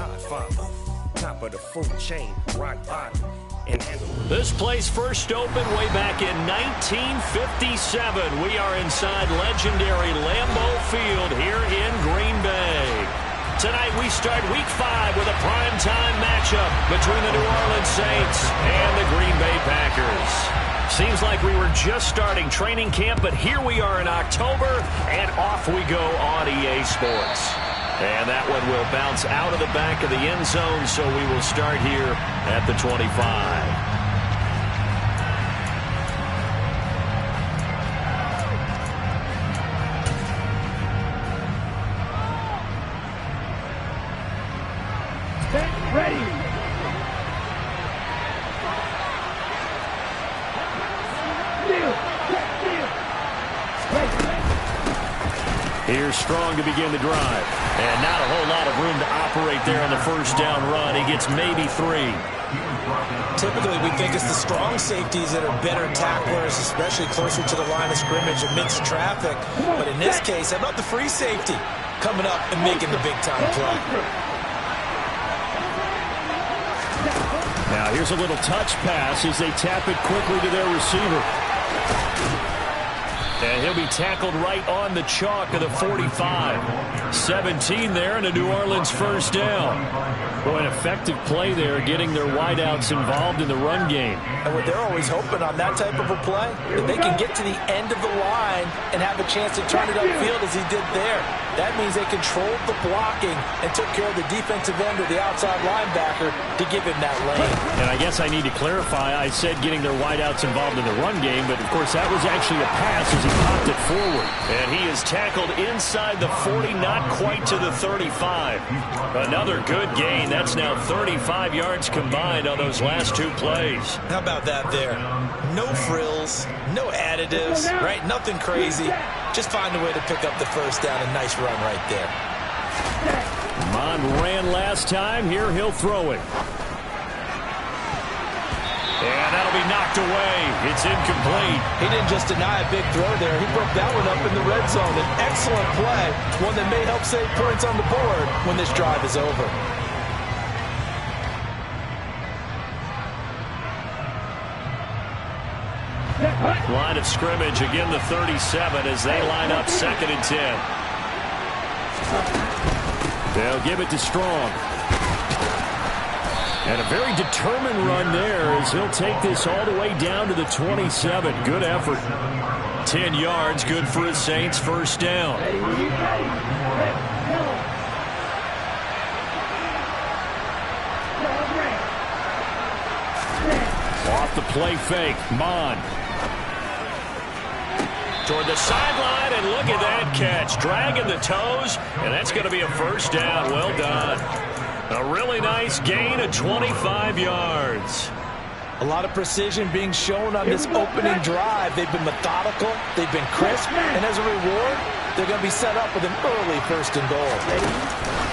Godfather, top of the food chain, rock bottom. This place first opened way back in 1957. We are inside legendary Lambeau Field here in Green Bay. Tonight we start Week 5 with a primetime matchup between the New Orleans Saints and the Green Bay Packers. Seems like we were just starting training camp, but here we are in October, and off we go on EA Sports. And that one will bounce out of the back of the end zone, so we will start here at the 25. Here's Strong to begin the drive. And not a whole lot of room to operate there on the first down run. He gets maybe 3. Typically, we think it's the strong safeties that are better tacklers, especially closer to the line of scrimmage amidst traffic. But in this case, how about the free safety coming up and making the big-time play? Now here's a little touch pass as they tap it quickly to their receiver. And he'll be tackled right on the chalk of the 45. 17 there and a New Orleans first down. Boy, an effective play there, getting their wideouts involved in the run game. And what they're always hoping on that type of a play, that they can get to the end of the line and have a chance to turn it upfield as he did there. That means they controlled the blocking and took care of the defensive end or the outside linebacker to give him that lane. And I guess I need to clarify, I said getting their wideouts involved in the run game, but of course that was actually a pass as he popped it forward. And he is tackled inside the 40, not quite to the 35. Another good gain. That's now 35 yards combined on those last 2 plays. How about that there? No frills, no additives, right? Nothing crazy. Just find a way to pick up the first down. A nice run right there. Mond ran last time. Here he'll throw it. And that'll be knocked away. It's incomplete. He didn't just deny a big throw there. He broke that one up in the red zone. An excellent play. One that may help save points on the board when this drive is over. Line of scrimmage, again the 37 as they line up 2nd and 10. They'll give it to Strong. And a very determined run there as he'll take this all the way down to the 27. Good effort. 10 yards, good for his Saints, first down. Off the play fake, Mond. Toward the sideline, and look at that catch. Dragging the toes, and that's going to be a first down. Well done. A really nice gain of 25 yards. A lot of precision being shown on this opening drive. They've been methodical, they've been crisp, and as a reward, they're going to be set up with an early 1st and goal.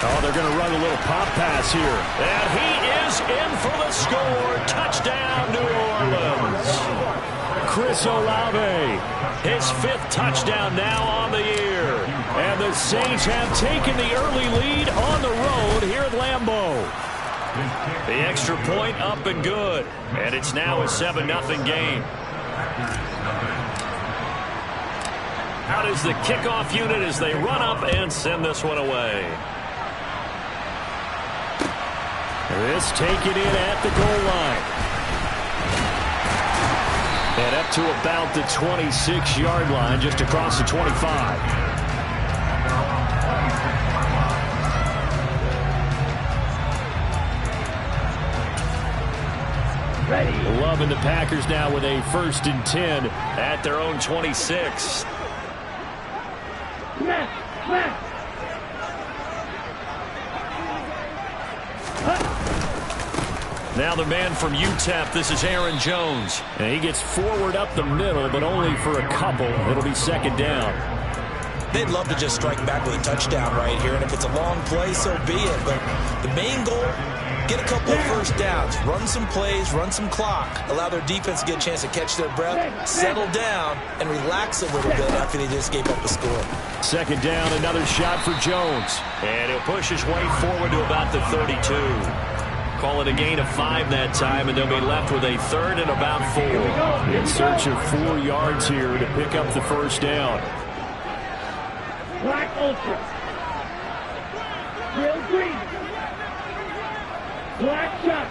Oh, they're going to run a little pop pass here. And he is in for the score. Touchdown, New Orleans. Chris Olave, his 5th touchdown now on the year. And the Saints have taken the early lead on the road here at Lambeau. The extra point up and good. And it's now a 7-0 game. Out is the kickoff unit as they run up and send this one away. This taken in at the goal line. And up to about the 26-yard line, just across the 25. Loving the Packers now with a 1st and 10 at their own 26. Now the man from UTEP, this is Aaron Jones. And he gets forward up the middle, but only for a couple. It'll be 2nd down. they'd love to just strike back with a touchdown right here, and if it's a long play, so be it. But the main goal, get a couple of first downs, run some plays, run some clock, allow their defense to get a chance to catch their breath, settle down, and relax a little bit after they just gave up the score. Second down, another shot for Jones. And he'll push his way forward to about the 32. Call it a gain of 5 that time, and they'll be left with a third and about 4. In search of 4 yards here to pick up the first down. Black Ultra. Real green. Black shot.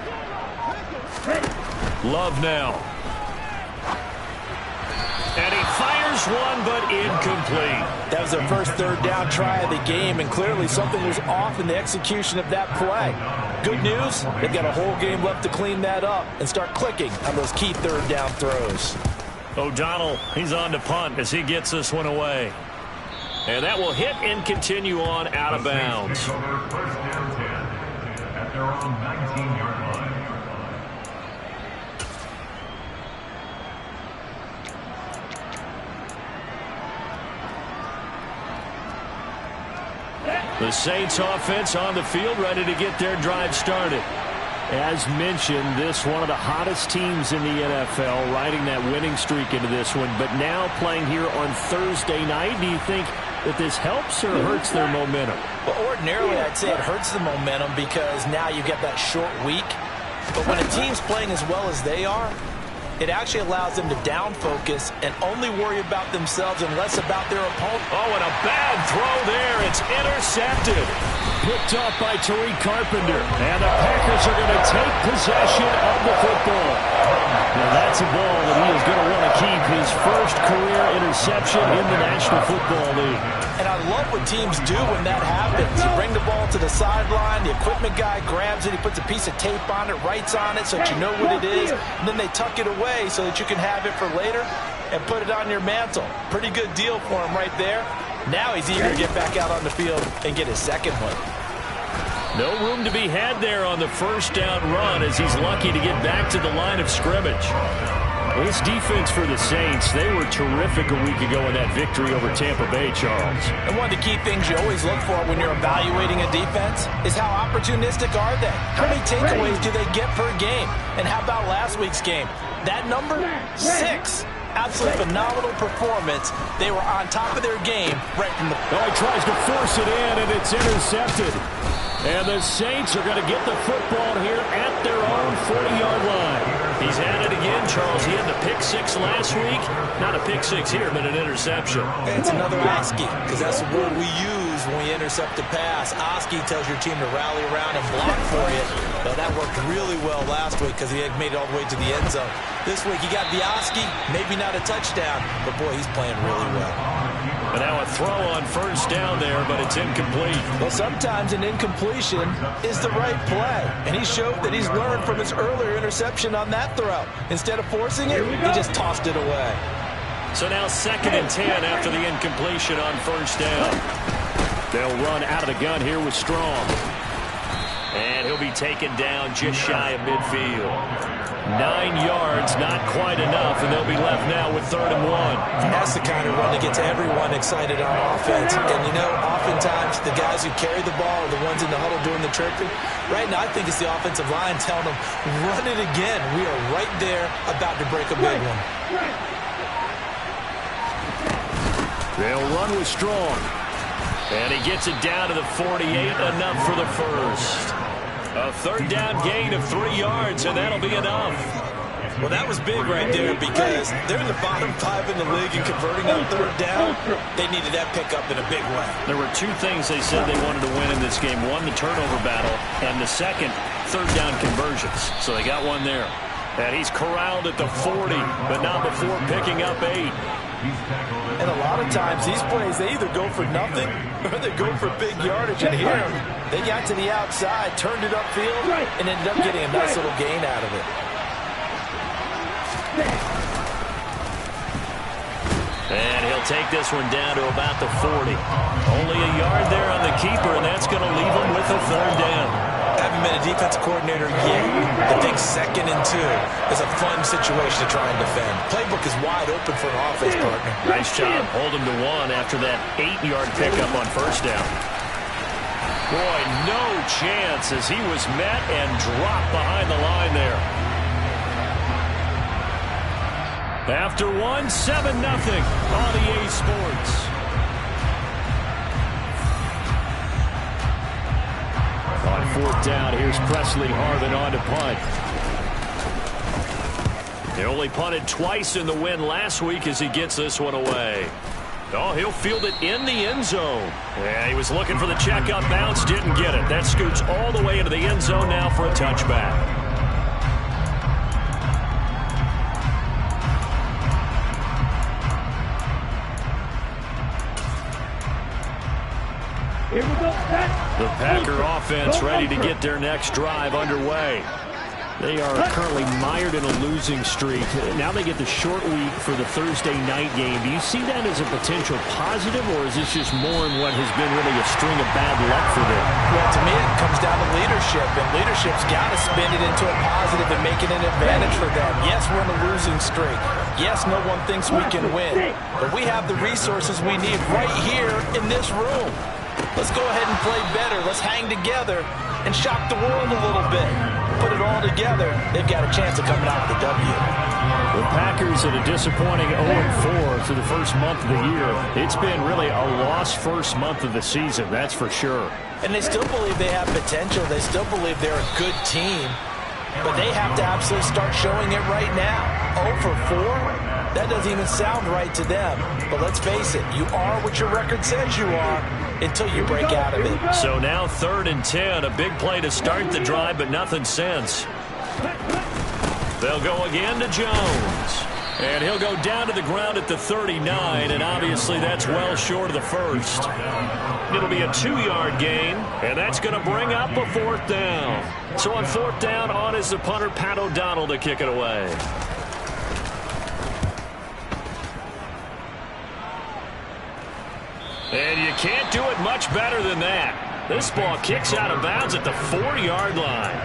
Ready. Love now. And he fires one, but incomplete. That was their first third down try of the game, and clearly something was off in the execution of that play. Good news, they've got a whole game left to clean that up and start clicking on those key third down throws. O'Donnell, he's on to punt as he gets this one away. And that will hit and continue on out of bounds. First down 10 at their own 19-yard line. The Saints offense on the field, ready to get their drive started. As mentioned, this one of the hottest teams in the NFL, riding that winning streak into this one, but now playing here on Thursday night. Do you think that this helps or hurts their momentum? Well, ordinarily, I'd say it hurts the momentum because now you get that short week. But when a team's playing as well as they are, it actually allows them to down focus and only worry about themselves and less about their opponent. Oh, and a bad throw there. It's intercepted. Picked up by Tariq Carpenter. And the Packers are going to take possession of the football. Now that's a ball that he is going to want to keep, his first career interception in the National Football League. And I love what teams do when that happens. You bring the ball to the sideline, the equipment guy grabs it, he puts a piece of tape on it, writes on it so that you know what it is, and then they tuck it away so that you can have it for later and put it on your mantle. Pretty good deal for him right there. Now he's eager to get back out on the field and get his second one. No room to be had there on the first down run as he's lucky to get back to the line of scrimmage. This defense for the Saints, they were terrific a week ago in that victory over Tampa Bay, Charles. And one of the key things you always look for when you're evaluating a defense is how opportunistic are they? How many takeaways do they get per game? And how about last week's game? That number? 6. Absolutely phenomenal performance. They were on top of their game right from the... Oh, he tries to force it in, and it's intercepted. And the Saints are going to get the football here at their own 40-yard line. He's had it again, Charles. He had the pick 6 last week. Not a pick 6 here, but an interception. It's another Oski, because that's the word we use when we intercept a pass. Oski tells your team to rally around and block for you. But that worked really well last week because he had made it all the way to the end zone. This week he got the Oski, maybe not a touchdown, but boy, he's playing really well. And now a throw on first down there, but it's incomplete. Well, sometimes an incompletion is the right play. And he showed that he's learned from his earlier interception on that throw. Instead of forcing it, he just tossed it away. So now 2nd and 10 after the incompletion on first down. They'll run out of the gun here with Strong. And he'll be taken down just shy of midfield. 9 yards, not quite enough, and they'll be left now with 3rd and 1. That's the kind of run that gets everyone excited on offense. And, you know, oftentimes the guys who carry the ball are the ones in the huddle doing the tripping. Right now, I think it's the offensive line telling them, run it again. We are right there about to break a big one. They'll run with Strong. And he gets it down to the 48, enough for the first. A 3rd down gain of 3 yards, and that'll be enough. Well, that was big right there because they're in the bottom 5 in the league and converting on 3rd down. They needed that pickup in a big way. There were 2 things they said they wanted to win in this game. One, the turnover battle, and the second, 3rd down conversions. So they got one there. And he's corralled at the 40, but not before picking up 8. And a lot of times these plays, they either go for nothing or they go for big yardage. And here, they got to the outside, turned it upfield, and ended up getting a nice little gain out of it. And he'll take this one down to about the 40. Only a yard there on the keeper, and that's going to leave him with a 3rd down. Have haven't been a defensive coordinator yet, I think 2nd and 2 is a fun situation to try and defend. Playbook is wide open for an offense partner. Nice job. Hold him to 1 after that 8-yard pickup on first down. Boy, no chance as he was met and dropped behind the line there. After 1, 7-0 on EA Sports. On 4th down, here's Presley Harvin on to punt. He only punted twice in the win last week as he gets this one away. Oh, he'll field it in the end zone. Yeah, he was looking for the checkup bounce, didn't get it. That scoots all the way into the end zone now for a touchback. Here we go. The Packer offense ready to get their next drive underway. They are currently mired in a losing streak. Now they get the short week for the Thursday night game. Do you see that as a potential positive, or is this just more in what has been really a string of bad luck for them? Well, to me, it comes down to leadership, and leadership's got to spin it into a positive and make it an advantage for them. Yes, we're in a losing streak. Yes, no one thinks we can win, but we have the resources we need right here in this room. Let's go ahead and play better. Let's hang together and shock the world a little bit. Put it all together, they've got a chance of coming out with a W. The Packers at a disappointing 0-4 through the first month of the year. It's been really a lost first month of the season, that's for sure. And they still believe they have potential. They still believe they're a good team. But they have to absolutely start showing it right now. 0-4? That doesn't even sound right to them. But let's face it, you are what your record says you are until you break out of it. So now 3rd and 10, a big play to start the drive, but nothing since. They'll go again to Jones. And he'll go down to the ground at the 39, and obviously that's well short of the first. It'll be a 2-yard gain, and that's going to bring up a 4th down. So on 4th down, on is the punter, Pat O'Donnell, to kick it away. And you can't do it much better than that. This ball kicks out of bounds at the 4-yard line.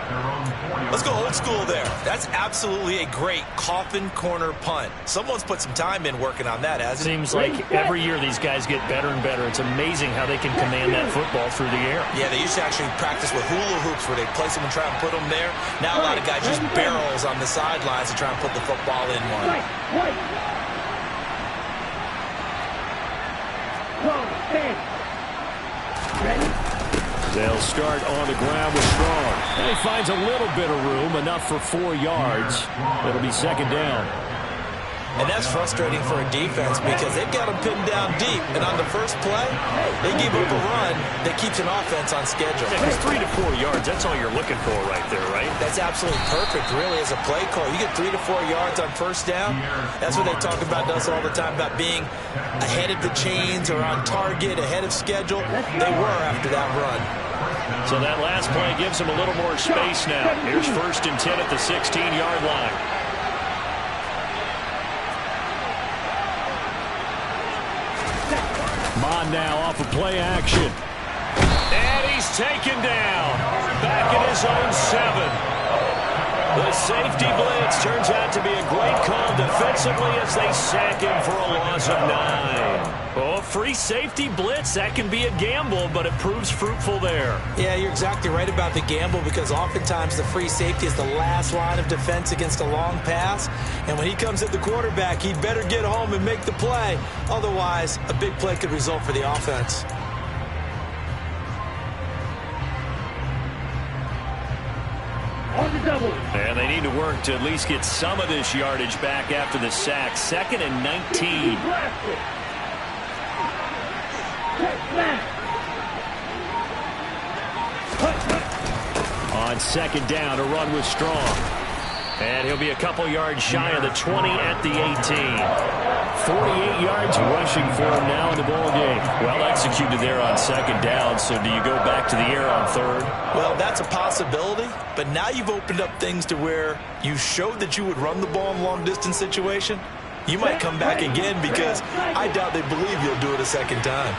Let's go old school there. That's absolutely a great coffin corner punt. Someone's put some time in working on that, hasn't it? Seems like every year these guys get better and better. It's amazing how they can command that football through the air. Yeah, they used to actually practice with hula hoops where they place them and try and put them there. Now a lot of guys just barrels on the sidelines to try and put the football in one. They'll start on the ground with Strong. And he finds a little bit of room, enough for 4 yards. It'll be 2nd down. And that's frustrating for a defense because they've got them pinned down deep. And on the first play, they give up a run that keeps an offense on schedule. Yeah, 3 to 4 yards, that's all you're looking for right there, right? That's absolutely perfect, really, as a play call. You get 3 to 4 yards on first down. That's what they talk about us all the time, about being ahead of the chains or on target, ahead of schedule. They were after that run. So that last play gives them a little more space now. Here's 1st and 10 at the 16-yard line. Mond now off of play action. And he's taken down. Back in his own 7. The safety blitz turns out to be a great call defensively as they sack him for a loss of 9. Oh, free safety blitz, that can be a gamble, but it proves fruitful there. Yeah, you're exactly right about the gamble because oftentimes the free safety is the last line of defense against a long pass. And when he comes at the quarterback, he'd better get home and make the play. Otherwise, a big play could result for the offense. And they need to work to at least get some of this yardage back after the sack. 2nd and 19. On 2nd down, a run with Strong. And he'll be a couple yards shy of the 20 at the 18. 48 yards rushing for him now in the ball game. Well executed there on 2nd down. So do you go back to the air on 3rd? Well, that's a possibility. But now you've opened up things to where you showed that you would run the ball in long-distance situation. You might come back again because I doubt they believe you'll do it a 2nd time.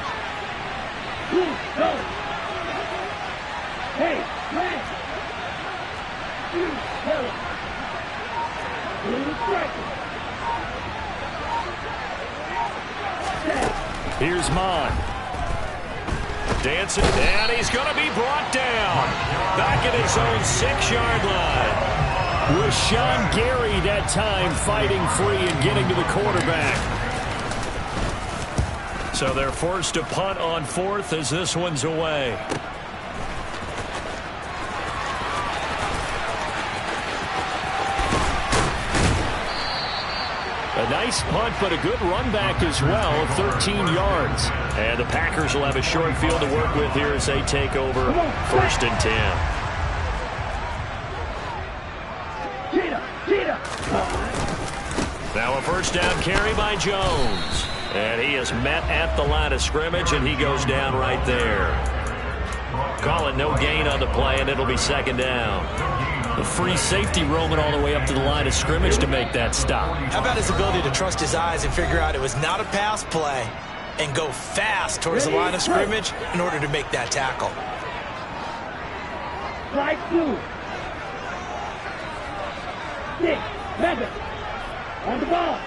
Here's Mon. Dancing, and he's going to be brought down. Back at his own 6-yard line. Rashawn Gary that time fighting free and getting to the quarterback. So they're forced to punt on 4th as this one's away. A nice punt, but a good run back as well of 13 yards. And the Packers will have a short field to work with here as they take over 1st and 10. Now a first down carry by Jones. And he is met at the line of scrimmage, and he goes down right there. Call it no gain on the play, and it'll be 2nd down. The free safety roaming all the way up to the line of scrimmage to make that stop. How about his ability to trust his eyes and figure out it was not a pass play and go fast towards the line of scrimmage in order to make that tackle. Slide 2. 6. Mega. On the ball.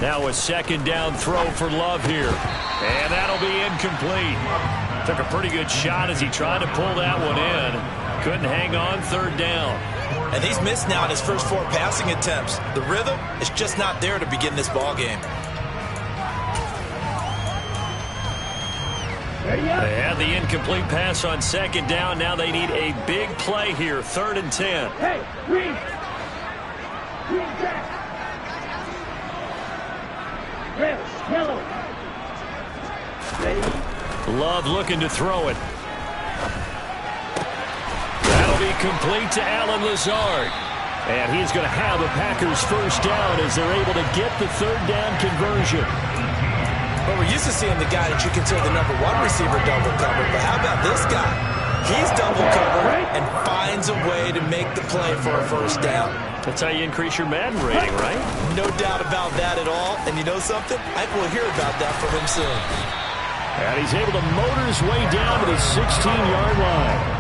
Now a 2nd down throw for Love here. And that'll be incomplete. Took a pretty good shot as he tried to pull that one in. Couldn't hang on 3rd down. And he's missed now in his first 4 passing attempts. The rhythm is just not there to begin this ball game. They had the incomplete pass on 2nd down. Now they need a big play here. 3rd and 10. Hey, green. Green back. Red, yellow. Ready? Love looking to throw it. That'll be complete to Allen Lazard. And he's going to have a Packers first down as they're able to get the 3rd down conversion. Well, we're used to seeing the guy that you consider the #1 receiver double covered, but how about this guy? He's double covered and finds a way to make the play for a first down. That's how you increase your Madden rating, right? No doubt about that at all. And you know something? I think we'll hear about that from him soon. And he's able to motor his way down to the 16-yard line.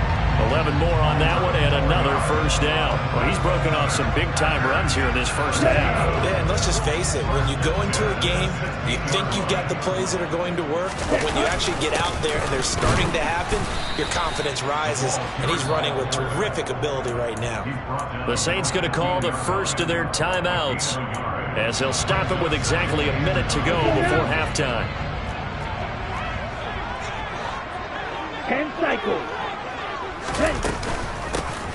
11 more on that one and another first down. Well, he's broken off some big-time runs here in this first half. Yeah, and let's just face it. When you go into a game, you think you've got the plays that are going to work, but when you actually get out there and they're starting to happen, your confidence rises, and he's running with terrific ability right now. The Saints going to call the first of their timeouts as they'll stop it with exactly a minute to go before halftime. 10 cycles.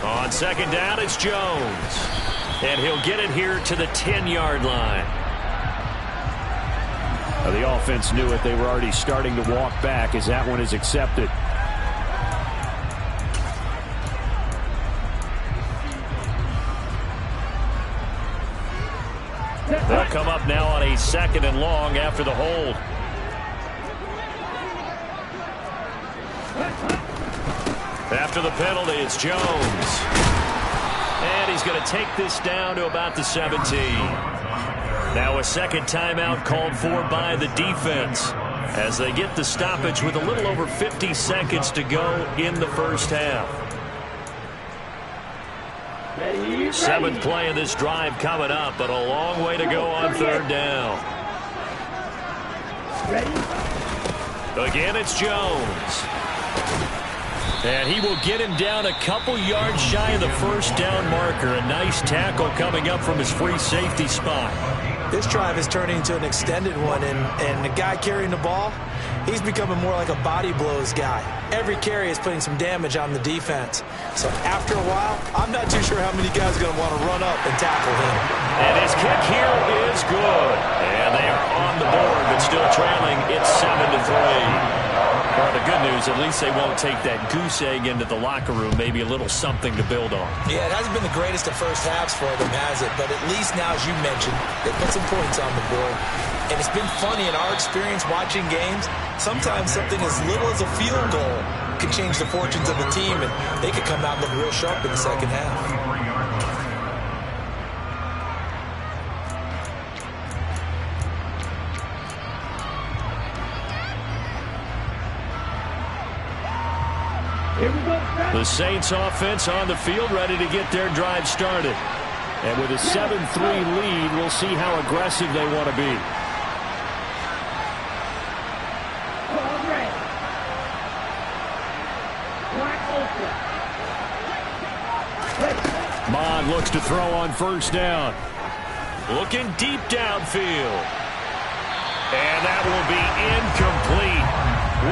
On 2nd down, it's Jones. And he'll get it here to the 10-yard line. The offense knew it. They were already starting to walk back as that one is accepted. They'll come up now on a 2nd and long after the hold. After the penalty, it's Jones. And he's going to take this down to about the 17. Now a 2nd timeout called for by the defense as they get the stoppage with a little over 50 seconds to go in the first half. 7th play of this drive coming up, but a long way to go on 3rd down. Again, it's Jones. And he will get him down a couple yards shy of the first down marker. A nice tackle coming up from his free safety spot. This drive is turning into an extended one, and the guy carrying the ball, he's becoming more like a body blows guy. Every carry is putting some damage on the defense. So after a while, I'm not too sure how many guys are going to want to run up and tackle him. And his kick here is good. And they are on the board, but still trailing. It's 7-3. Well, the good news, at least they won't take that goose egg into the locker room. Maybe a little something to build on. Yeah, it hasn't been the greatest of first halves for them, has it? But at least now, as you mentioned, they put some points on the board. And it's been funny in our experience watching games. Sometimes something as little as a field goal can change the fortunes of the team, and they could come out and look real sharp in the second half. Here we go. The Saints offense on the field, ready to get their drive started. And with a 7-3 lead, we'll see how aggressive they want to be. Mond looks to throw on first down. Looking deep downfield. And that will be incomplete.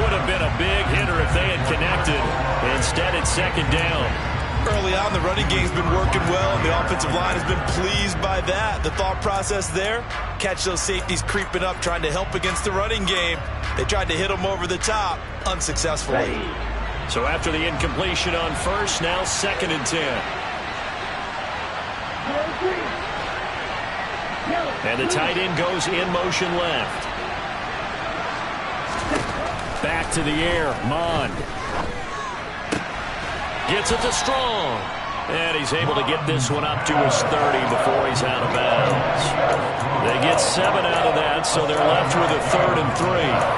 Would have been a big hitter if they had connected. Instead, it's second down. Early on, the running game's been working well, and the offensive line has been pleased by that. The thought process there, catch those safeties creeping up, trying to help against the running game. They tried to hit them over the top, unsuccessfully. So after the incompletion on first, now 2nd and 10. And the tight end goes in motion left. Back to the air, Mond. Gets it to Strong. And he's able to get this one up to his 30 before he's out of bounds. They get 7 out of that, so they're left with a 3rd and 3.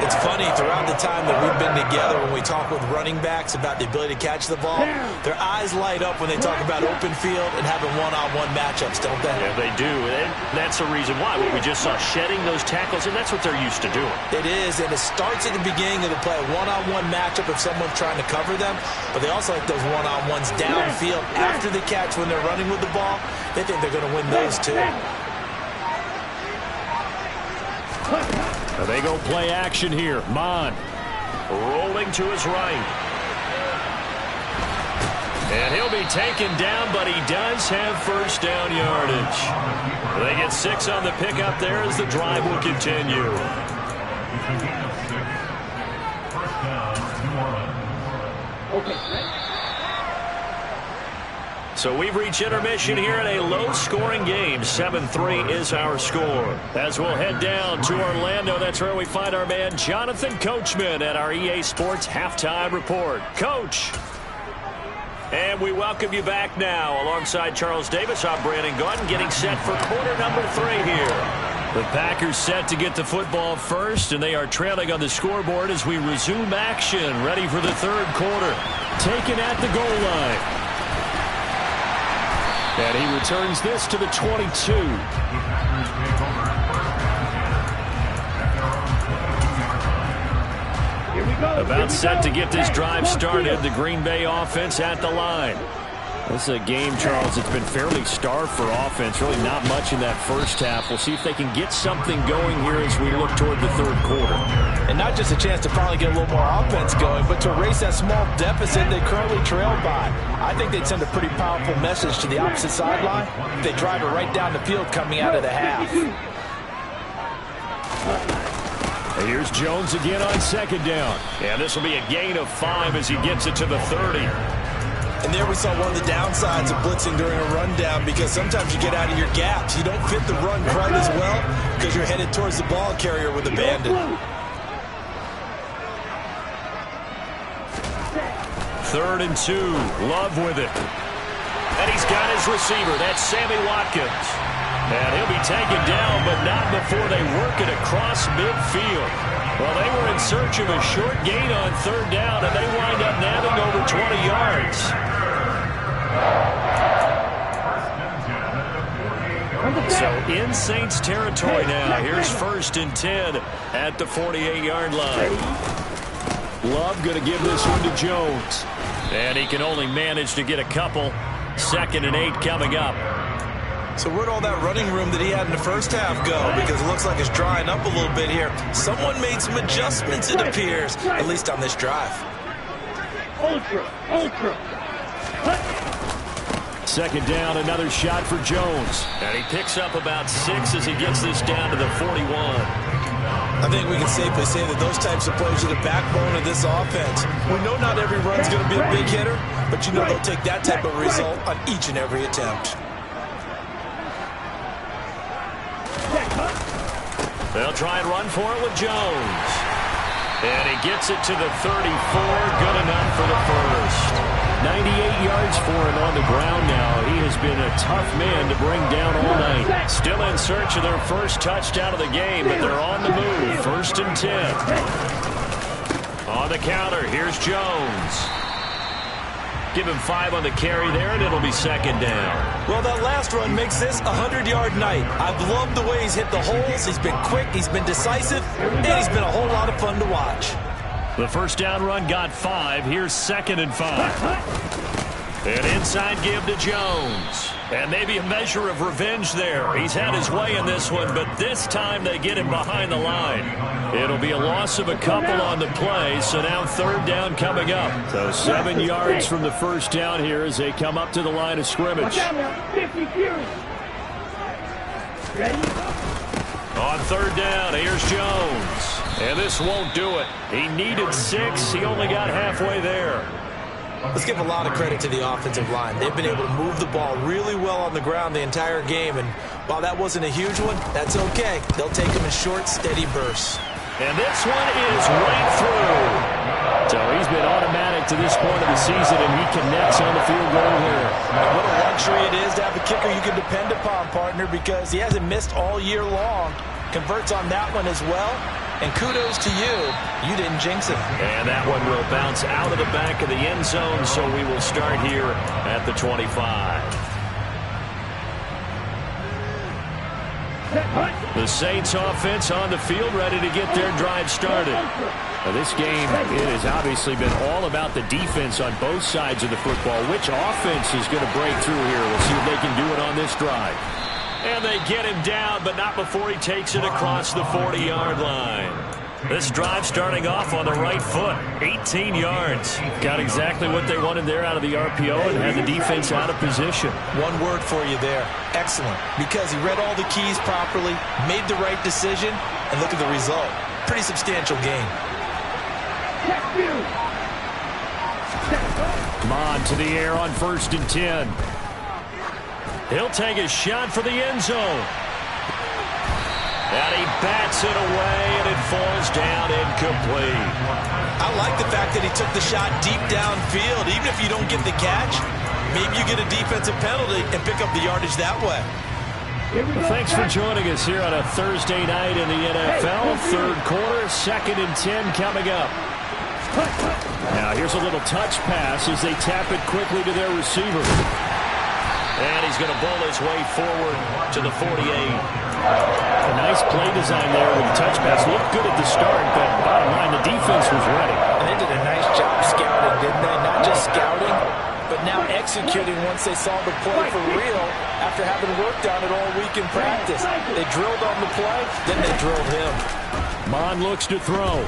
It's funny, throughout the time that we've been together, when we talk with running backs about the ability to catch the ball, their eyes light up when they talk about open field and having one-on-one matchups, don't they? Yeah, they do. And that's the reason why. We just saw shedding those tackles, and that's what they're used to doing. It is, and it starts at the beginning of the play, a one-on-one matchup if someone's trying to cover them, but they also like those one-on-ones downfield after the catch when they're running with the ball. They think they're going to win those too. They go play action here. Mond rolling to his right. And he'll be taken down, but he does have first down yardage. They get 6 on the pickup there as the drive will continue. First down, New Orleans. Okay. So we've reached intermission here in a low-scoring game. 7-3 is our score. As we'll head down to Orlando, that's where we find our man Jonathan Coachman at our EA Sports Halftime Report. Coach! And we welcome you back now. Alongside Charles Davis, I'm Brandon Gaudin, getting set for quarter number 3 here. The Packers set to get the football first, and they are trailing on the scoreboard as we resume action, ready for the 3rd quarter. Taken at the goal line. And he returns this to the 22. Here we go. About set to get this drive started. The Green Bay offense at the line. This is a game, Charles, it's been fairly starved for offense. Really not much in that first half. We'll see if they can get something going here as we look toward the 3rd quarter. And not just a chance to finally get a little more offense going, but to erase that small deficit they currently trailed by. I think they'd send a pretty powerful message to the opposite sideline if they drive it right down the field coming out of the half. And here's Jones again on 2nd down. And this will be a gain of 5 as he gets it to the 30. And there we saw one of the downsides of blitzing during a rundown, because sometimes you get out of your gaps. You don't fit the run quite as well because you're headed towards the ball carrier with a bandit. 3rd and 2. Love with it. And he's got his receiver. That's Sammy Watkins. And he'll be taken down, but not before they work it across midfield. Well, they were in search of a short gain on 3rd down, and they wind up nabbing over 20 yards. So in Saints territory now. Here's 1st and 10 at the 48-yard line. Love going to give this one to Jones. And he can only manage to get a couple. 2nd and 8 coming up. So where'd all that running room that he had in the first half go? Because it looks like it's drying up a little bit here. Someone made some adjustments, it appears, at least on this drive. Ultra. 2nd down, another shot for Jones. And he picks up about 6 as he gets this down to the 41. I think we can safely say that those types of plays are the backbone of this offense. We know not every run's going to be a big hitter, but you know they'll take that type of result on each and every attempt. They'll try and run for it with Jones. And he gets it to the 34. Good enough for the first. 98 yards for him on the ground now. He has been a tough man to bring down all night. Still in search of their first touchdown of the game, but they're on the move. 1st and 10. On the counter, here's Jones. Give him 5 on the carry there, and it'll be second down. Well, that last run makes this a 100-yard night. I've loved the way he's hit the holes. He's been quick, he's been decisive, and he's been a whole lot of fun to watch. The first down run got 5. Here's second and 5. An inside give to Jones. And maybe a measure of revenge there. He's had his way in this one, but this time they get him behind the line. It'll be a loss of a couple on the play, so now third down coming up. So 7 yards from the first down here as they come up to the line of scrimmage. On third down, here's Jones. And this won't do it. He needed 6. He only got halfway there. Let's give a lot of credit to the offensive line. They've been able to move the ball really well on the ground the entire game, and while that wasn't a huge one, that's okay. They'll take them in short, steady bursts. And this one is right through. So he's been automatic to this point of the season, and he connects on the field goal here. And what a luxury it is to have a kicker you can depend upon, partner, because he hasn't missed all year long. Converts on that one as well. And kudos to you. You didn't jinx it. And that one will bounce out of the back of the end zone, so we will start here at the 25. The Saints offense on the field, ready to get their drive started. Now this game, it has obviously been all about the defense on both sides of the football. Which offense is going to break through here? We'll see if they can do it on this drive. And they get him down, but not before he takes it across the 40-yard line. This drive starting off on the right foot, 18 yards. Got exactly what they wanted there out of the RPO and had the defense out of position. One word for you there, excellent, because he read all the keys properly, made the right decision, and look at the result. Pretty substantial gain. Come on, to the air on 1st and 10. He'll take a shot for the end zone. And he bats it away, and it falls down incomplete. I like the fact that he took the shot deep downfield. Even if you don't get the catch, maybe you get a defensive penalty and pick up the yardage that way. Well, thanks for joining us here on a Thursday night in the NFL. Third quarter, 2nd and 10 coming up. Now here's a little touch pass as they tap it quickly to their receiver. And he's going to bowl his way forward to the 48. A nice play design there with the touch pass. Looked good at the start, but bottom line, the defense was ready. And they did a nice job scouting, didn't they? Not just scouting, but now executing once they saw the play for real after having worked on it all week in practice. They drilled on the play, then they drilled him. Mon looks to throw.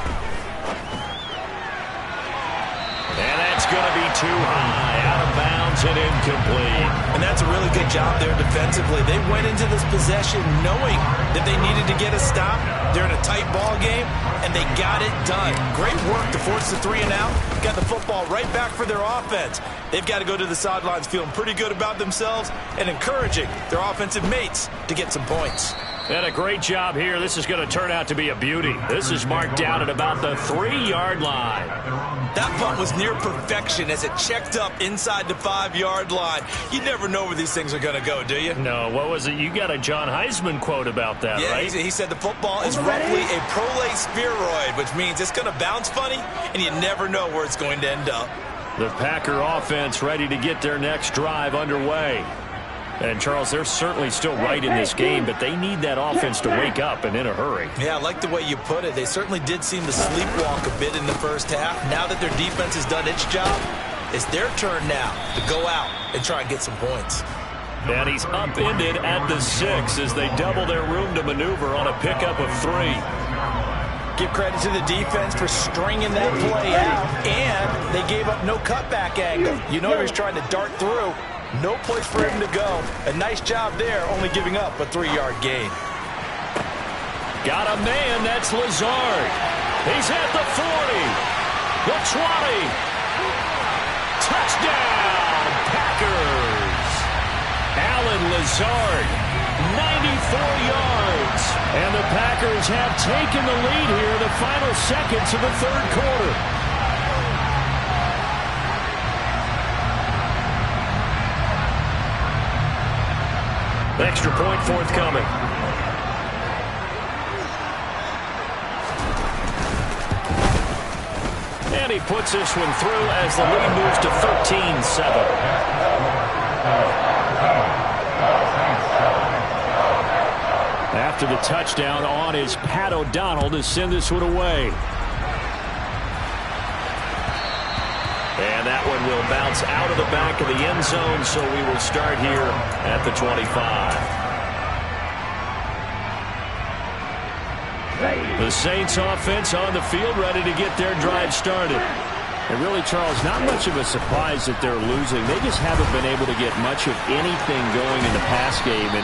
And that's going to be too high, out of bounds and incomplete. And that's a really good job there defensively. They went into this possession knowing that they needed to get a stop. They're in a tight ball game, and they got it done. Great work to force the 3 and out. Got the football right back for their offense. They've got to go to the sidelines feeling pretty good about themselves and encouraging their offensive mates to get some points. And a great job here. This is going to turn out to be a beauty. This is marked out at about the 3-yard line. That punt was near perfection as it checked up inside the 5-yard line. You never know where these things are going to go, do you? No, what was it? You got a John Heisman quote about that, right? He said the football is roughly a prolate spheroid, which means it's going to bounce funny, and you never know where it's going to end up. The Packer offense ready to get their next drive underway. And, Charles, they're certainly still right in this game, but they need that offense to wake up and in a hurry. Yeah, I like the way you put it. They certainly did seem to sleepwalk a bit in the first half. Now that their defense has done its job, it's their turn now to go out and try and get some points. And he's upended at the 6 as they double their room to maneuver on a pickup of 3. Give credit to the defense for stringing that play out, and they gave up no cutback angle. You know he was trying to dart through. No place for him to go. A nice job there, only giving up a 3-yard gain. Got a man, that's Lazard. He's at the 40, the 20. Touchdown, Packers. Allen Lazard, 94 yards. And the Packers have taken the lead here in the final seconds of the third quarter. Extra point forthcoming. And he puts this one through as the lead moves to 13-7. After the touchdown on is Pat O'Donnell to send this one away. And that one will bounce out of the back of the end zone, so we will start here at the 25. The Saints offense on the field, ready to get their drive started. And really, Charles, not much of a surprise that they're losing. They just haven't been able to get much of anything going in the pass game. And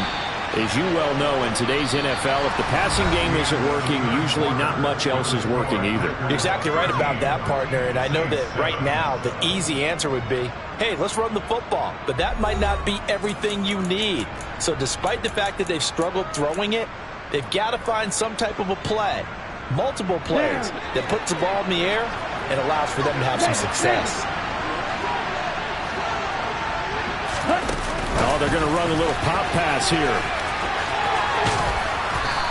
as you well know, in today's NFL, if the passing game isn't working, usually not much else is working either. You're exactly right about that, partner. And I know that right now the easy answer would be, hey, let's run the football. But that might not be everything you need. So despite the fact that they've struggled throwing it, they've got to find some type of a play, multiple plays, that puts the ball in the air and allows for them to have some success. Oh, they're going to run a little pop pass here.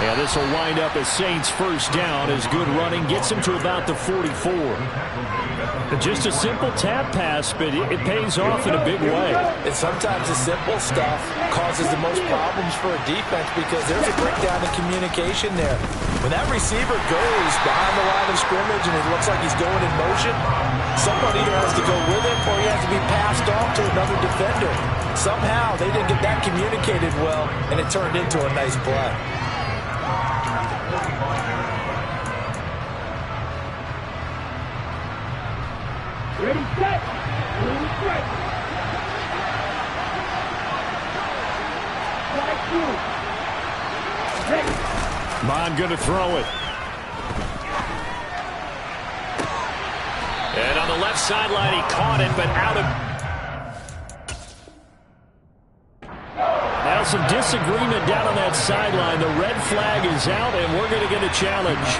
And this will wind up as Saints first down as good running gets them to about the 44. Just a simple tap pass, but it pays off in a big way. And sometimes the simple stuff causes the most problems for a defense because there's a breakdown in communication there. When that receiver goes behind the line of scrimmage and it looks like he's going in motion, someone either has to go with him or he has to be passed off to another defender. Somehow they didn't get that communicated well, and it turned into a nice play. Ready, set. Ready, strike. Strike two. Ready. Mond going to throw it. And on the left sideline, he caught it, but out of... Now some disagreement down on that sideline. The red flag is out, and we're going to get a challenge.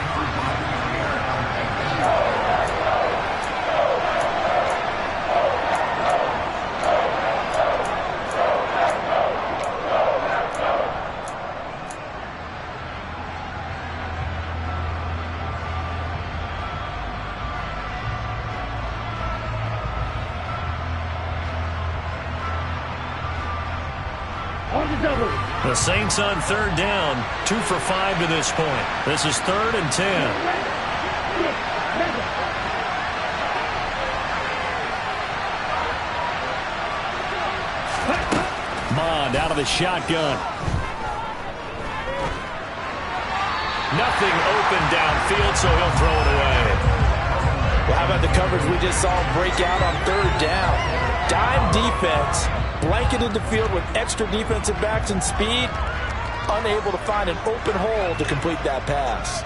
The Saints on third down, 2 for 5 to this point. This is 3rd and 10. Mond out of the shotgun. Nothing open downfield, so he'll throw it away. Well, how about the coverage we just saw break out on third down? Dime defense, blanketed the field with extra defensive backs and speed, unable to find an open hole to complete that pass.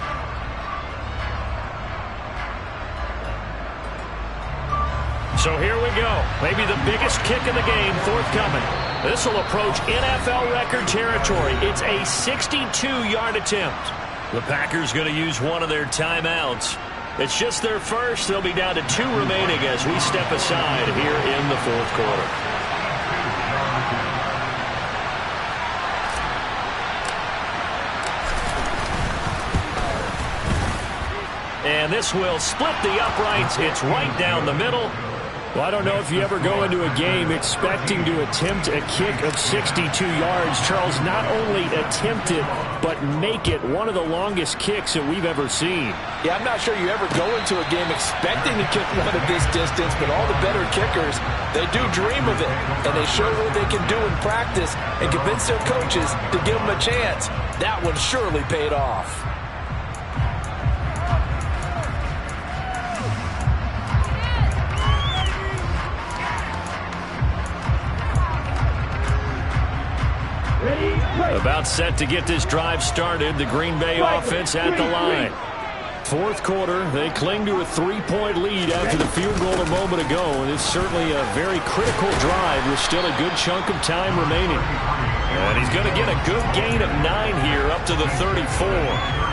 So here we go. Maybe the biggest kick of the game forthcoming. This will approach NFL record territory. It's a 62-yard attempt. The Packers going to use one of their timeouts. It's just their first. They'll be down to 2 remaining as we step aside here in the 4th quarter. And this will split the uprights. It's right down the middle. Well, I don't know if you ever go into a game expecting to attempt a kick of 62 yards. Charles, not only attempt it, but make it one of the longest kicks that we've ever seen. Yeah, I'm not sure you ever go into a game expecting to kick one of this distance, but all the better kickers, they do dream of it, and they show what they can do in practice and convince their coaches to give them a chance. That one surely paid off. About set to get this drive started. The Green Bay offense at the line. 4th quarter, they cling to a 3-point lead after the field goal a moment ago. And it's certainly a very critical drive with still a good chunk of time remaining. And he's going to get a good gain of 9 here up to the 34.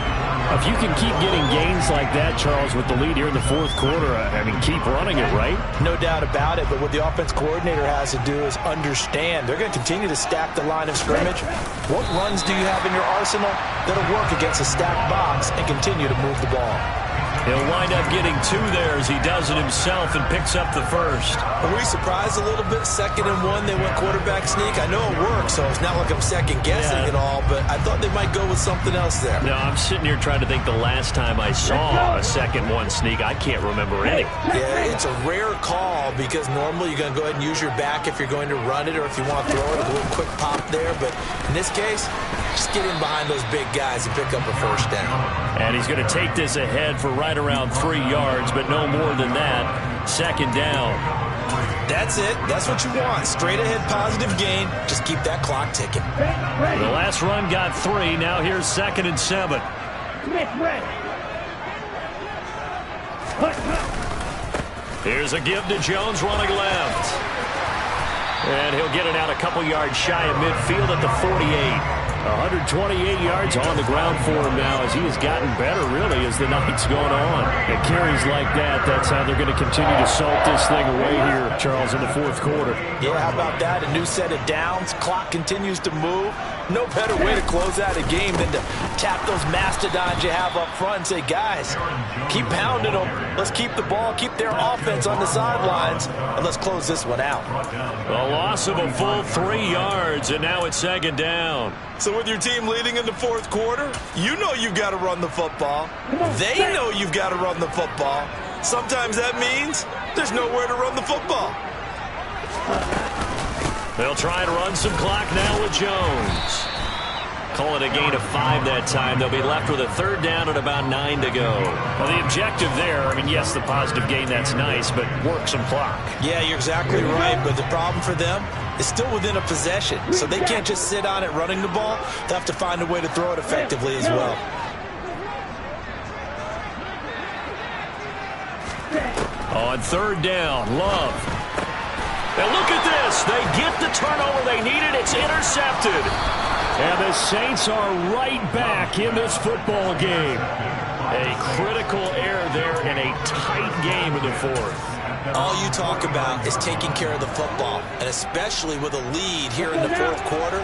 If you can keep getting gains like that, Charles, with the lead here in the 4th quarter, I mean, keep running it, right? No doubt about it, but what the offense coordinator has to do is understand. They're going to continue to stack the line of scrimmage. What runs do you have in your arsenal that'll work against a stacked box and continue to move the ball? He'll wind up getting 2 there as he does it himself and picks up the first. Are we surprised a little bit? 2nd and 1, they went quarterback sneak. I know it works, so it's not like I'm second-guessing it all, but I thought they might go with something else there. No, I'm sitting here trying to think the last time I saw a 2nd 1 sneak. I can't remember any. Yeah, it's a rare call because normally you're going to go ahead and use your back if you're going to run it or if you want to throw it, a little quick pop there. But in this case, just get in behind those big guys and pick up a first down. And he's going to take this ahead for right around 3 yards, but no more than that. 2nd down. That's it. That's what you want. Straight ahead positive gain. Just keep that clock ticking. The last run got 3. Now here's 2nd and 7. Here's a give to Jones running left. And he'll get it out a couple yards shy of midfield at the 48. 128 yards on the ground for him now as he has gotten better, really, as the night's going on. And carries like that, that's how they're going to continue to salt this thing away here, Charles, in the 4th quarter. Yeah, how about that? A new set of downs. Clock continues to move. No better way to close out a game than to tap those mastodons you have up front and say, guys, keep pounding them. Let's keep the ball, keep their offense on the sidelines, and let's close this one out. A loss of a full 3 yards, and now it's 2nd down. So with your team leading in the 4th quarter, you know you've got to run the football. They know you've got to run the football. Sometimes that means there's nowhere to run the football. They'll try and run some clock now with Jones. Call it a gain of 5 that time. They'll be left with a 3rd down and about 9 to go. Well, the objective there, I mean, yes, the positive gain, that's nice, but work some clock. Yeah, you're exactly right, but the problem for them is still within a possession, so they can't just sit on it running the ball. They'll have to find a way to throw it effectively as well. On 3rd down, Love. And look at this. They get the turnover they needed. It's intercepted. And the Saints are right back in this football game. A critical error there in a tight game in the 4th. All you talk about is taking care of the football, and especially with a lead here in the 4th quarter,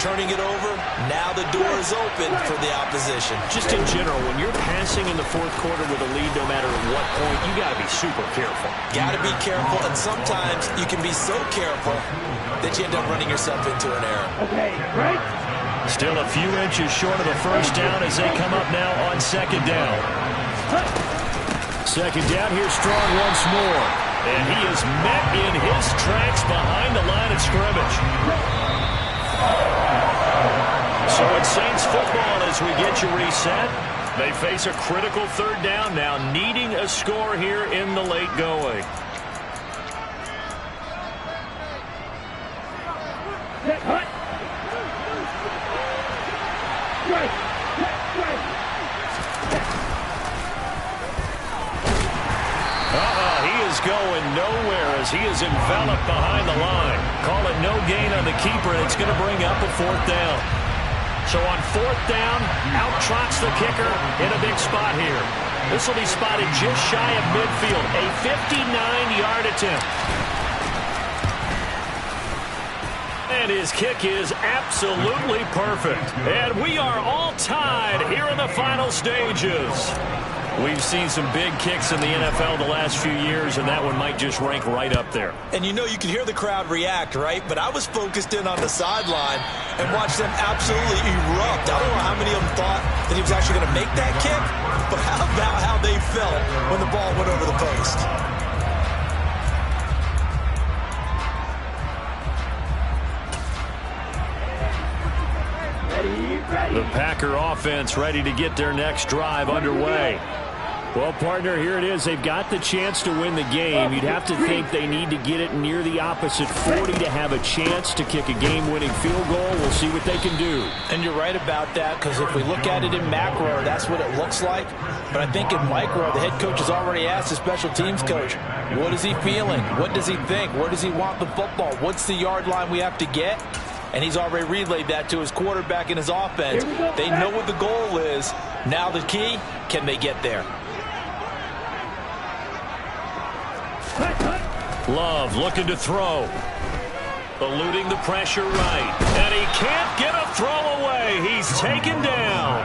turning it over, now the door is open for the opposition. Just in general, when you're passing in the 4th quarter with a lead, no matter at what point, you got to be super careful. Got to be careful, and sometimes you can be so careful that you end up running yourself into an error. Okay, right? Still a few inches short of a first down as they come up now on 2nd down. 2nd down, here's Strong once more. And he is met in his tracks behind the line of scrimmage. So it's Saints football as we get you reset. They face a critical 3rd down now, needing a score here in the late going. He is going nowhere as he is enveloped behind the line. Call it no gain on the keeper, and it's going to bring up a 4th down. So on 4th down, out trots the kicker in a big spot here. This will be spotted just shy of midfield, a 59-yard attempt. And his kick is absolutely perfect. And we are all tied here in the final stages. We've seen some big kicks in the NFL the last few years, and that one might just rank right up there. And you know, you can hear the crowd react, right? But I was focused in on the sideline and watched them absolutely erupt. I don't know how many of them thought that he was actually going to make that kick, but how about how they felt when the ball went over the post? The Packer offense ready to get their next drive underway. Well, partner, here it is. They've got the chance to win the game. You'd have to think they need to get it near the opposite 40 to have a chance to kick a game-winning field goal. We'll see what they can do. And you're right about that, because if we look at it in macro, that's what it looks like. But I think in micro, the head coach has already asked the special teams coach, what is he feeling? What does he think? Where does he want the football? What's the yard line we have to get? And he's already relayed that to his quarterback and his offense. They know what the goal is. Now the key, can they get there? Love looking to throw. Eluding the pressure right. And he can't get a throw away. He's taken down.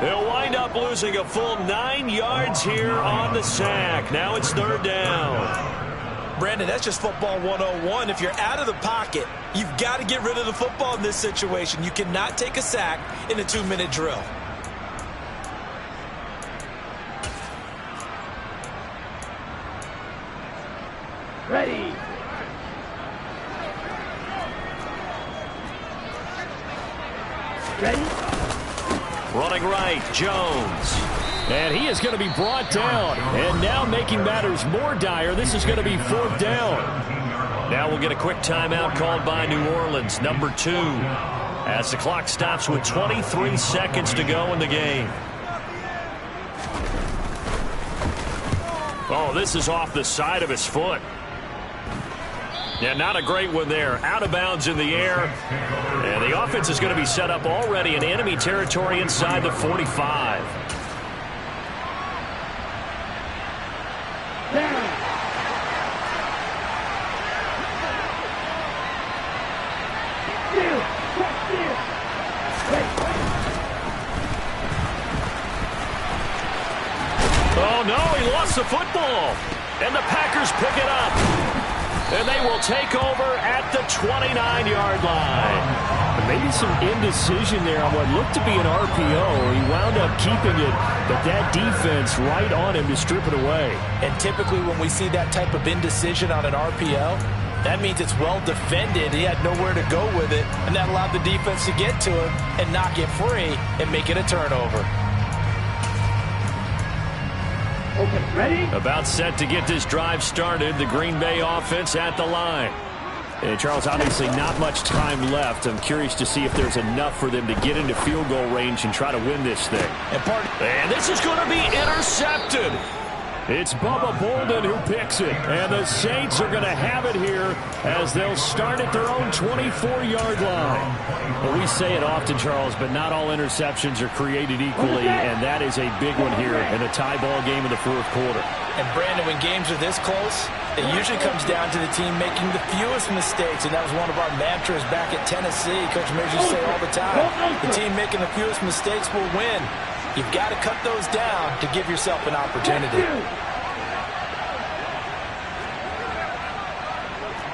They'll wind up losing a full 9 yards here on the sack. Now it's 3rd down. Brandon, that's just football 101. If you're out of the pocket, you've got to get rid of the football in this situation. You cannot take a sack in a 2-minute drill. Ready. Ready. Running right, Jones. And he is going to be brought down. And now making matters more dire, this is going to be 4th down. Now we'll get a quick timeout called by New Orleans, number 2, as the clock stops with 23 seconds to go in the game. Oh, this is off the side of his foot. Yeah, not a great one there. Out of bounds in the air. And the offense is going to be set up already in enemy territory inside the 45. Oh, no, he lost the football. And the Packers pick it up. And they will take over at the 29-yard line. Maybe some indecision there on what looked to be an RPO. He wound up keeping it, but that defense right on him to strip it away. And typically when we see that type of indecision on an RPO, that means it's well defended. He had nowhere to go with it, and that allowed the defense to get to him and knock it free and make it a turnover. Okay, ready? About set to get this drive started. The Green Bay offense at the line. And Charles, obviously not much time left. I'm curious to see if there's enough for them to get into field goal range and try to win this thing. And this is going to be intercepted. It's Bubba Bolden who picks it. And the Saints are going to have it here as they'll start at their own 24-yard line. Well, we say it often, Charles, but not all interceptions are created equally, and that is a big one here in a tie ball game in the 4th quarter. And, Brandon, when games are this close, it usually comes down to the team making the fewest mistakes, and that was one of our mantras back at Tennessee. Coach Mears used to say all the time, the team making the fewest mistakes will win. You've got to cut those down to give yourself an opportunity.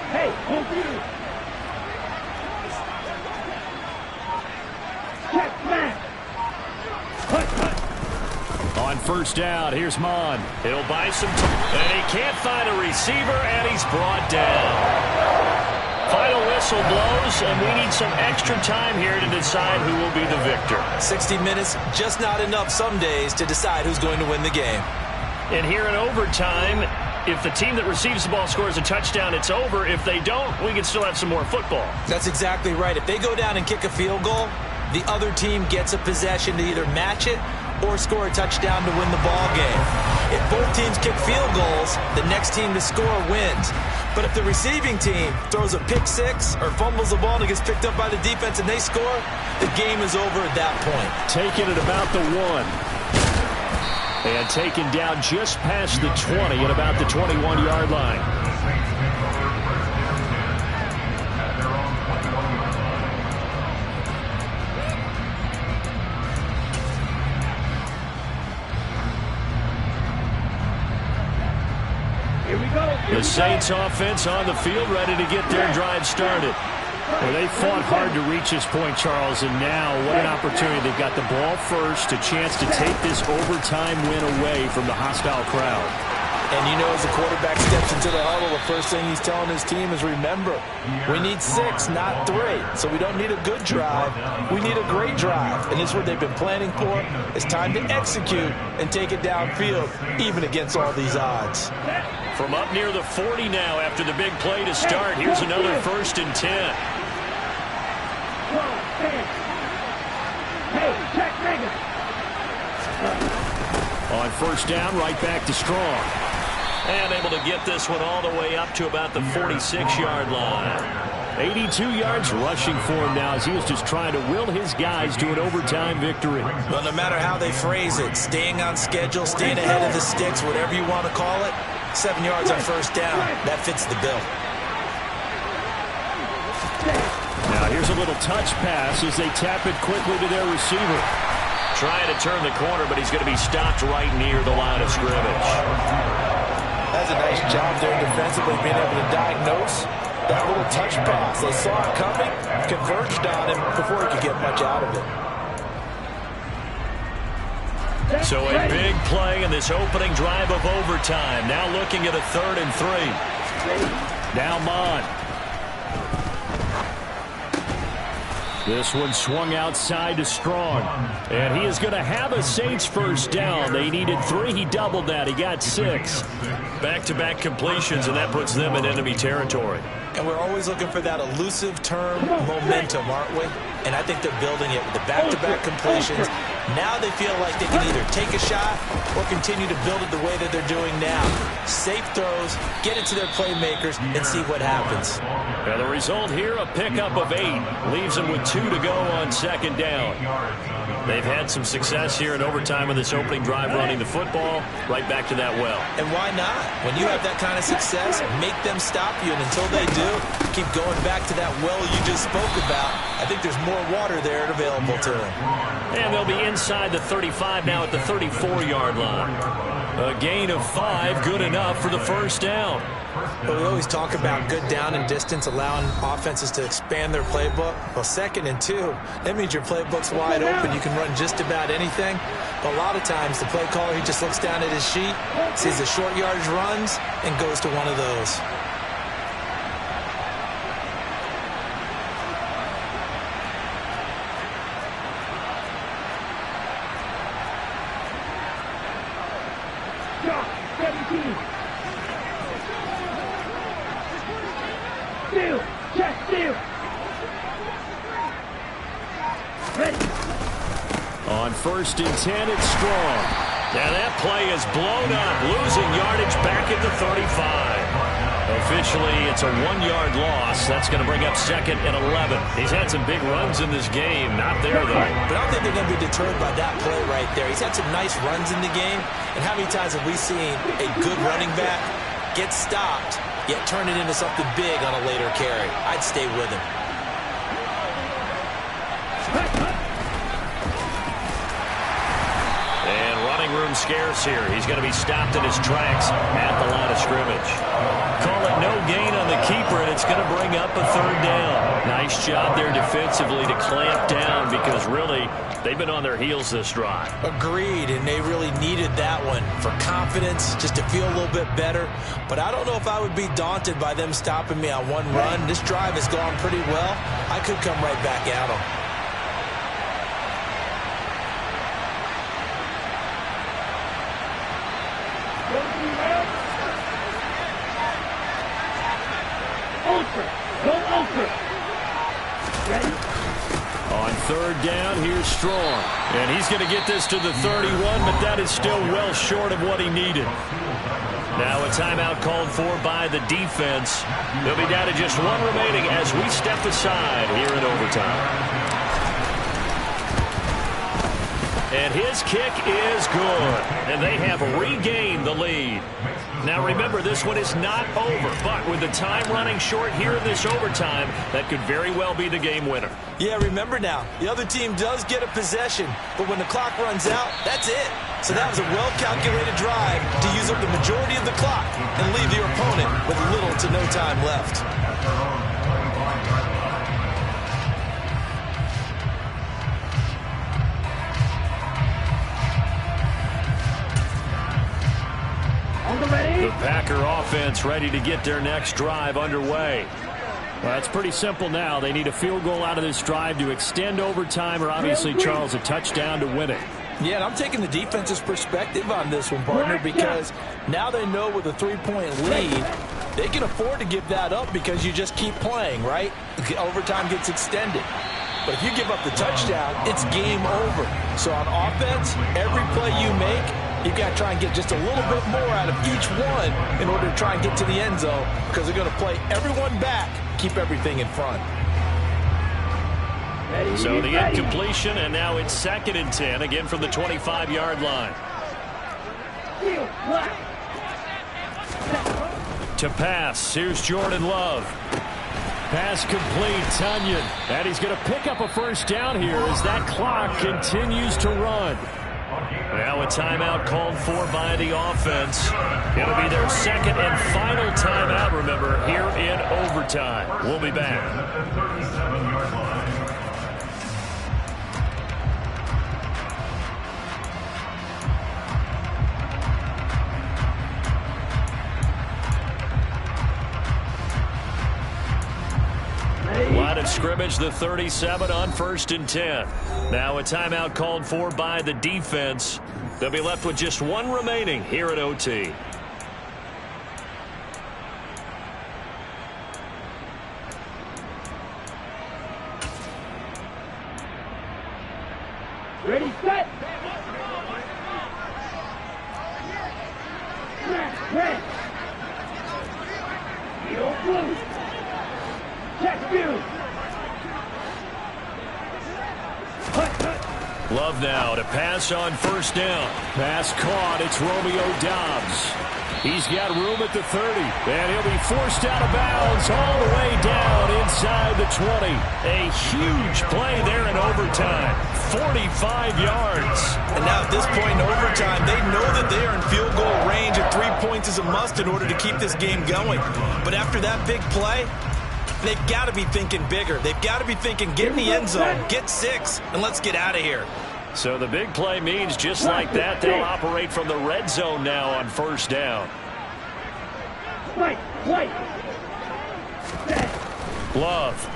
Hey, hold you. Check back. On 1st down, here's Mon. He'll buy some time, and he can't find a receiver, and he's brought down. Final whistle blows, and we need some extra time here to decide who will be the victor. 60 minutes, just not enough some days to decide who's going to win the game. And here in overtime, if the team that receives the ball scores a touchdown, it's over. If they don't, we can still have some more football. That's exactly right. If they go down and kick a field goal, the other team gets a possession to either match it or score a touchdown to win the ball game. If both teams kick field goals, the next team to score wins. But if the receiving team throws a pick six or fumbles the ball and it gets picked up by the defense and they score, the game is over at that point. Taking it about the 1. And taken down just past the 20 at about the 21-yard line. The Saints offense on the field ready to get their drive started. Well, they fought hard to reach this point, Charles, and now what an opportunity. They've got the ball first, a chance to take this overtime win away from the hostile crowd. And you know, as the quarterback steps into the huddle, the first thing he's telling his team is, remember, we need 6, not 3. So we don't need a good drive. We need a great drive. And this is what they've been planning for. It's time to execute and take it downfield, even against all these odds. From up near the 40 now after the big play to start. Here's another 1st and 10. Hey, check Megan. On 1st down, right back to Strong. And able to get this one all the way up to about the 46-yard line. 82 yards rushing for him now as he was just trying to will his guys to an overtime victory. Well, no matter how they phrase it, staying on schedule, staying ahead of the sticks, whatever you want to call it, 7 yards on 1st down. That fits the bill. Now here's a little touch pass as they tap it quickly to their receiver. Trying to turn the corner, but he's going to be stopped right near the line of scrimmage. That's a nice job there defensively, being able to diagnose that little touch pass. They saw it coming, converged on him before he could get much out of it. So a big play in this opening drive of overtime. Now looking at a 3rd and 3. Now Mond. This one swung outside to Strong. And he is going to have a Saints first down. They needed 3. He doubled that. He got 6. Back-to-back completions, and that puts them in enemy territory. And we're always looking for that elusive term momentum, aren't we? And I think they're building it with the back-to-back completions. Now they feel like they can either take a shot or continue to build it the way that they're doing now. Safe throws, get it to their playmakers, and see what happens. And the result here, a pickup of 8. Leaves them with 2 to go on 2nd down. They've had some success here in overtime in this opening drive running the football. Right back to that well. And why not? When you have that kind of success, make them stop you. And until they do, keep going back to that well you just spoke about. I think there's more water there available to them. And they'll be inside the 35 now at the 34-yard line. A gain of 5, good enough for the first down. But we always talk about good down and distance, allowing offenses to expand their playbook. Well, 2nd and 2, that means your playbook's wide open. You can run just about anything. But a lot of times, the play caller, he just looks down at his sheet, sees the short yardage runs, and goes to one of those. On 1st and 10, it's Strong. Now that play is blown up, losing yardage back at the 35. Officially, it's a 1-yard loss. That's going to bring up 2nd and 11. He's had some big runs in this game. Not there, though. But I don't think they're going to be deterred by that play right there. He's had some nice runs in the game. And how many times have we seen a good running back get stopped, yet turn it into something big on a later carry? I'd stay with him. Room scarce here. He's going to be stopped in his tracks at the line of scrimmage. Call it no gain on the keeper, and it's going to bring up a 3rd down. Nice job there defensively to clamp down because really they've been on their heels this drive. Agreed, and they really needed that one for confidence, just to feel a little bit better. But I don't know if I would be daunted by them stopping me on one run. This drive has gone pretty well. I could come right back at them. On 3rd down, here's Strong. And he's going to get this to the 31, but that is still well short of what he needed. Now a timeout called for by the defense. They'll be down to just 1 remaining as we step aside here in overtime. And his kick is good. And they have regained the lead. Now remember, this one is not over, but with the time running short here in this overtime, that could very well be the game winner. Yeah, remember now, the other team does get a possession, but when the clock runs out, that's it. So that was a well-calculated drive to use up the majority of the clock and leave your opponent with little to no time left. The Packer offense ready to get their next drive underway. Well, it's pretty simple now. They need a field goal out of this drive to extend overtime or obviously, Charles, a touchdown to win it. Yeah, and I'm taking the defense's perspective on this one, partner, because now they know with a 3-point lead, they can afford to give that up because you just keep playing, right? Overtime gets extended. But if you give up the touchdown, it's game over. So on offense, every play you make, you've got to try and get just a little bit more out of each one in order to try and get to the end zone because they're going to play everyone back, keep everything in front. So the incompletion, and now it's 2nd and 10, again from the 25-yard line. To pass, here's Jordan Love. Pass complete, Tonyan. And he's going to pick up a first down here as that clock continues to run. Now a timeout called for by the offense. It'll be their second and final timeout, remember, here in overtime. We'll be back. At the 37-yard line. Line of scrimmage, the 37 on 1st and 10. Now a timeout called for by the defense. They'll be left with just one remaining here at OT. Ready, set. Red. Heel blue. Check view. Love now to pass on 1st down. Pass caught. It's Romeo Doubs. He's got room at the 30. And he'll be forced out of bounds all the way down inside the 20. A huge play there in overtime. 45 yards. And now at this point in overtime, they know that they are in field goal range, and 3 points is a must in order to keep this game going. But after that big play, they've got to be thinking bigger. They've got to be thinking, get in the end zone, get 6, and let's get out of here. So the big play means just like that, they'll operate from the red zone now on 1st down. White. Love.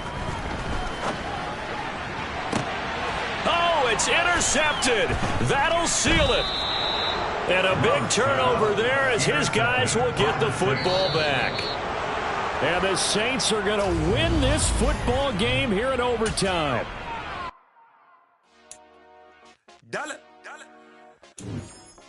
Oh, it's intercepted. That'll seal it. And a big turnover there as his guys will get the football back. And the Saints are going to win this football game here in overtime.